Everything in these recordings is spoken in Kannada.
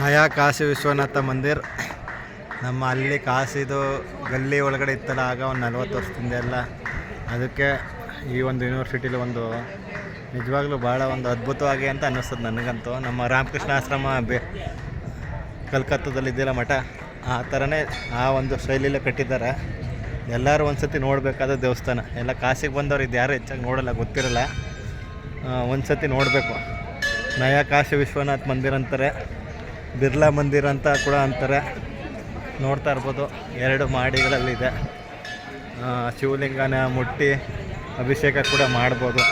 ನಯಾ ಕಾಶಿ ವಿಶ್ವನಾಥ ಮಂದಿರ್ ನಮ್ಮ ಅಲ್ಲಿ ಕಾಶಿದು ಗಲ್ಲಿ ಒಳಗಡೆ ಇತ್ತಲ್ಲ, ಆಗ ಒಂದು 40 ವರ್ಷದಿಂದ ಎಲ್ಲ. ಅದಕ್ಕೆ ಈ ಒಂದು ಯೂನಿವರ್ಸಿಟಿಲಿ ಒಂದು ನಿಜವಾಗ್ಲೂ ಭಾಳ ಒಂದು ಅದ್ಭುತವಾಗಿ ಅಂತ ಅನ್ನಿಸ್ತದೆ ನನಗಂತೂ. ನಮ್ಮ ರಾಮಕೃಷ್ಣ ಆಶ್ರಮ ಕಲ್ಕತ್ತಾದಲ್ಲಿದ್ದಿಲ್ಲ ಮಠ, ಆ ಥರನೇ ಆ ಒಂದು ಶೈಲಿಯಲ್ಲೇ ಕಟ್ಟಿದ್ದಾರೆ. ಎಲ್ಲರೂ ಒಂದು ಸತಿ ನೋಡಬೇಕಾದ ದೇವಸ್ಥಾನ. ಎಲ್ಲ ಕಾಶಿಗೆ ಬಂದವ್ರು ಇದು ಯಾರು ಹೆಚ್ಚಾಗಿ ನೋಡೋಲ್ಲ, ಗೊತ್ತಿರಲ್ಲ. ಒಂದು ಸತಿ ನೋಡಬೇಕು. ನಯಾ ಕಾಶಿ ವಿಶ್ವನಾಥ್ ಮಂದಿರ ಅಂತಾರೆ, ಬಿರ್ಲಾ ಮಂದಿರ ಅಂತ ಕೂಡ ಅಂತಾರೆ. ನೋಡ್ತಾ ಇರ್ಬೋದು, 2 ಮಹಡಿಗಳಲ್ಲಿದೆ. ಶಿವಲಿಂಗನ ಮುಟ್ಟಿ ಅಭಿಷೇಕ ಕೂಡ ಮಾಡ್ಬೋದು.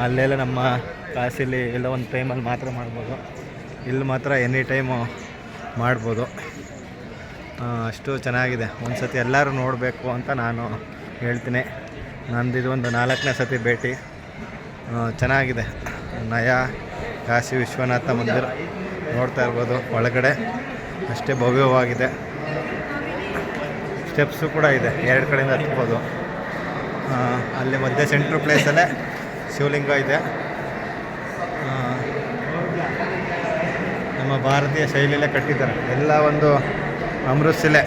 ಅಲ್ಲೆಲ್ಲ ನಮ್ಮ ಕಾಶಿಲಿ ಎಲ್ಲ ಒಂದು ಟೈಮಲ್ಲಿ ಮಾತ್ರ ಮಾಡ್ಬೋದು, ಇಲ್ಲಿ ಮಾತ್ರ ಎನಿ ಟೈಮು ಮಾಡ್ಬೋದು. ಅಷ್ಟು ಚೆನ್ನಾಗಿದೆ. ಒಂದು ಸತಿ ಎಲ್ಲರೂ ನೋಡಬೇಕು ಅಂತ ನಾನು ಹೇಳ್ತೀನಿ. ನಂದಿದು ಒಂದು 4ನೇ ಸತಿ ಭೇಟಿ. ಚೆನ್ನಾಗಿದೆ ನಯಾ ಕಾಶಿ ವಿಶ್ವನಾಥ ಮಂದಿರ. ನೋಡ್ತಾ ಇರ್ಬೋದು, ಒಳಗಡೆ ಅಷ್ಟೇ ಭವ್ಯವಾಗಿದೆ. ಸ್ಟೆಪ್ಸು ಕೂಡ ಇದೆ, 2 ಕಡೆಯಿಂದ ಹತ್ಬೋದು. ಅಲ್ಲಿ ಮಧ್ಯೆ ಸೆಂಟ್ರ್ ಪ್ಲೇಸಲ್ಲೇ ಶಿವಲಿಂಗ ಇದೆ. ನಮ್ಮ ಭಾರತೀಯ ಶೈಲಿಯಲ್ಲೇ ಕಟ್ಟಿದ್ದಾರೆ. ಎಲ್ಲ ಒಂದು ಅಮೃತಶಿಲೆ,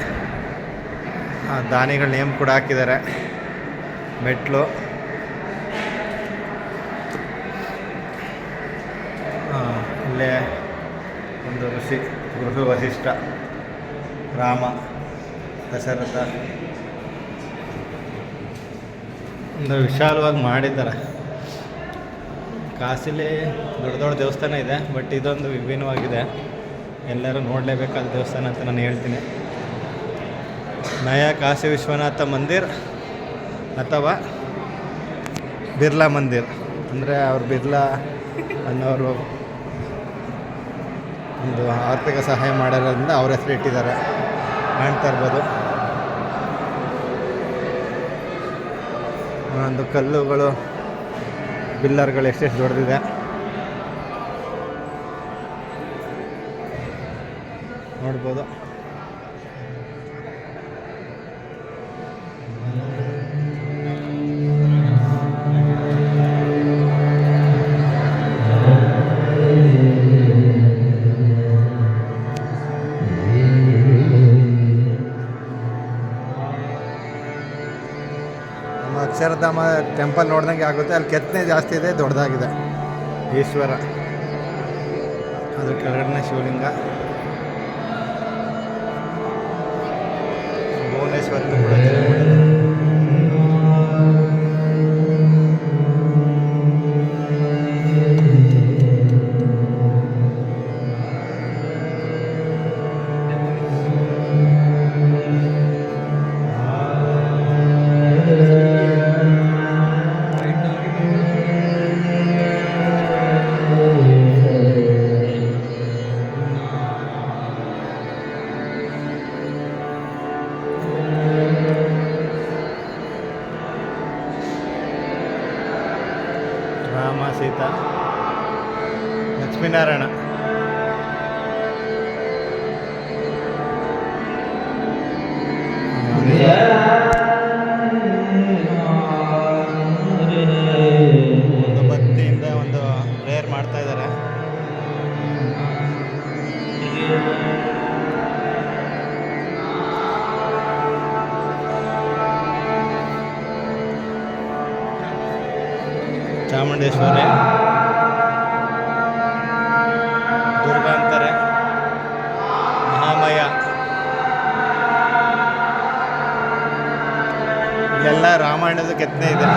ದಾನಿಗಳ ನೇಮ್ ಕೂಡ ಹಾಕಿದ್ದಾರೆ. ಮೆಟ್ಲು, ಇಲ್ಲೇ ಒಂದು ಋಷಿ ಗೃಹ ವಸಿಷ್ಠ, ರಾಮ, ದಶರಥ. ಒಂದು ವಿಶಾಲವಾಗಿ ಮಾಡಿದ್ದಾರೆ. ಕಾಶಿಲಿ ದೊಡ್ಡ ದೊಡ್ಡ ದೇವಸ್ಥಾನ ಇದೆ, ಬಟ್ ಇದೊಂದು ವಿಭಿನ್ನವಾಗಿದೆ. ಎಲ್ಲರೂ ನೋಡಲೇಬೇಕಾದ ದೇವಸ್ಥಾನ ಅಂತ ನಾನು ಹೇಳ್ತೀನಿ. ನಯಾ ಕಾಶಿ ವಿಶ್ವನಾಥ ಮಂದಿರ್ ಅಥವಾ ಬಿರ್ಲಾ ಮಂದಿರ್ ಅಂದರೆ ಅವ್ರು ಬಿರ್ಲಾ ಅನ್ನೋರು ಒಂದು ಆರ್ಥಿಕ ಸಹಾಯ ಮಾಡಿರೋದ್ರಿಂದ ಅವ್ರ ಹೆಸರು ಇಟ್ಟಿದ್ದಾರೆ. ಕಾಣ್ತಾ ಇರ್ಬೋದು ಒಂದು ಕಲ್ಲುಗಳು, ಪಿಲ್ಲರ್ಗಳು ಎಷ್ಟೆಷ್ಟು ದೊಡ್ಡದಿದೆ ನೋಡ್ಬೋದು. ಅಕ್ಷರಧಾಮ ಟೆಂಪಲ್ ನೋಡ್ದಂಗೆ ಆಗುತ್ತೆ. ಅಲ್ಲಿ ಕೆತ್ತನೆ ಜಾಸ್ತಿ ಇದೆ, ದೊಡ್ಡದಾಗಿದೆ. ಈಶ್ವರ, ಅದ್ರ ಕೆಳಗಡೆ ಶಿವಲಿಂಗ. ಭುವನೇಶ್ವರ ಕೂಡ ರಾಮ, ಸೀತಾ, ಲಕ್ಷ್ಮೀನಾರಾಯಣ. ಒಂದು ಭಕ್ತಿಯಿಂದ ಒಂದು ಪ್ರೇಯರ್ ಮಾಡ್ತಾ ಇದ್ದಾರೆ. ಚಾಮುಂಡೇಶ್ವರಿ, ದುರ್ಗಾ ಅಂತಾರೆ, ಮಹಾಮಯ. ಇಲ್ಲೆಲ್ಲ ರಾಮಾಯಣದ ಕೆತ್ತನೆ ಇದೆ.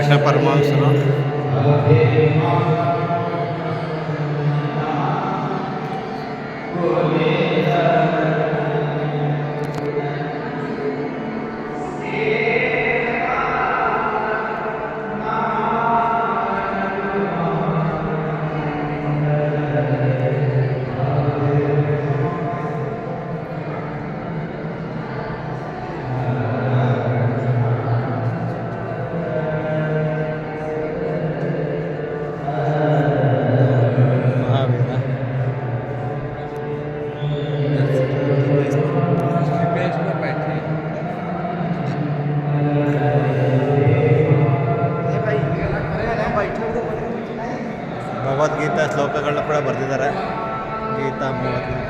ಕೃಷ್ಣ ಪರಮಹಂಸರು. ಭಗವದ್ಗೀತಾ ಶ್ಲೋಕಗಳನ್ನ ಕೂಡ ಬರೆದಿದ್ದಾರೆ. ಗೀತಾ ಭಗವದ್ಗೀತಾ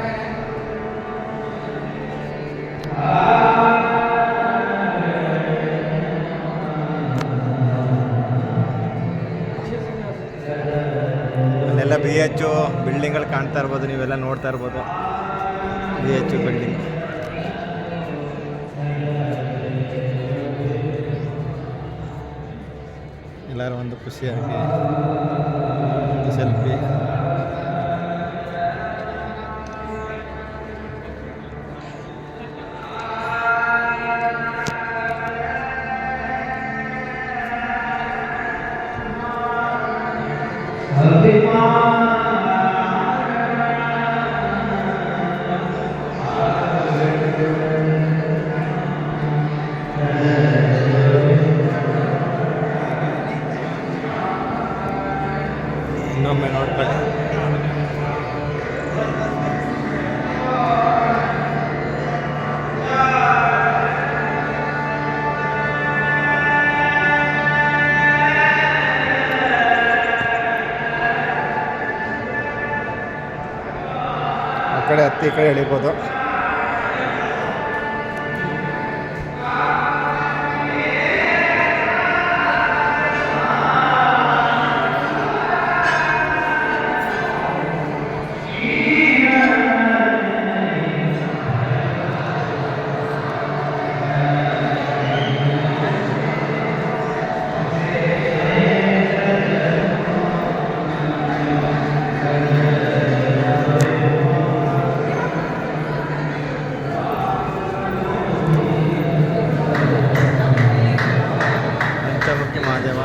ಅಲ್ಲೆಲ್ಲ BH ಬಿಲ್ಡಿಂಗ್ಗಳು ಕಾಣ್ತಾ ಇರ್ಬೋದು, ನೀವೆಲ್ಲ ನೋಡ್ತಾ ಇರ್ಬೋದು. BH ಬಿಲ್ಡಿಂಗ್ ಎಲ್ಲರೂ ಒಂದು ಖುಷಿಯಾಗಿ ಒಂದು ಸೆಲ್ಫಿ. ಇನ್ನೊಮ್ಮೆ ನೋಡ್ಕೊಳ್ಳಿ. ಆ ಕಡೆ ಹತ್ತಿ ಈ ಕಡೆ ಎಳಿಬೋದು. ಪಂಚಮುಖಿ ಮಹಾದೇವ